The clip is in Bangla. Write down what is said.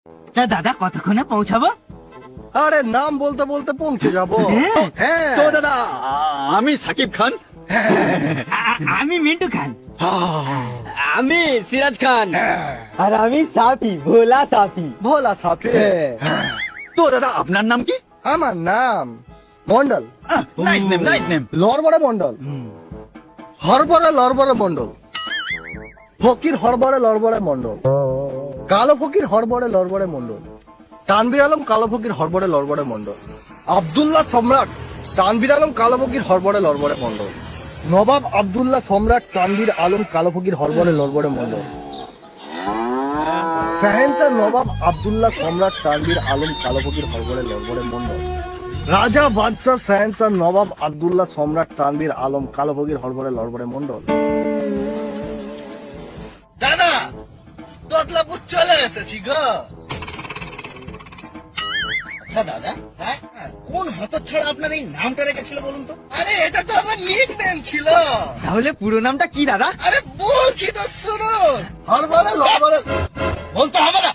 তা দাদা কতক্ষণে পৌঁছাবো? আরে নাম বলতে বলতে পৌঁছে যাবো। হ্যাঁ তো দাদা আমি সাকিব খান। আমি মিন্টু খান। আমি সিরাজ খান। আর আমি সাফি, ভোলা সাফি। ভোলা সাথে। তো দাদা আপনার নাম কি? আমার নাম Mondal, nice name, nice name. লড়বড়ে মন্ডল, হরবরে লড়বড়ে মন্ডল, ফকির হরবরে লড়বড়ে মন্ডল, কালো ফকির হরবরে লড়বড়ে মন্ডল, তানবির আলম কালো ফকির হরবরে লড়বড়ে মন্ডল, আব্দুল্লাহ সম্রাট তানবির আলম কালো ফকির হরবরে লড়বড়ে মন্ডল, নবাব আব্দুল্লাহ সম্রাট তানবির আলম কালো ফকির হরবরে লড়বড়ে মন্ডল, শাহেনশাহ নবাব আব্দুল্লাহ সম্রাট তানবির আলম কালো ফকির হরবরে লড়বড়ে মন্ডল, রাজা বাদশাহ শাহেনশাহ নবাব আব্দুল্লাহ সম্রাট তানবির আলম কালো ফকির হরবরে লড়বড়ে মন্ডল। দাদা তোতলাপুর চলে এসেছি গো। আচ্ছা দাদা, কোন হতচ্ছাড়া আপনার এই নামটা রেখেছিল বলুন তো? আরে এটা তো আমার নিক নেম ছিল। তাহলে পুরো নামটা কি দাদা? আরে বলছি তো শুনুন, হরবরে লড়বরে বলতে হবে না।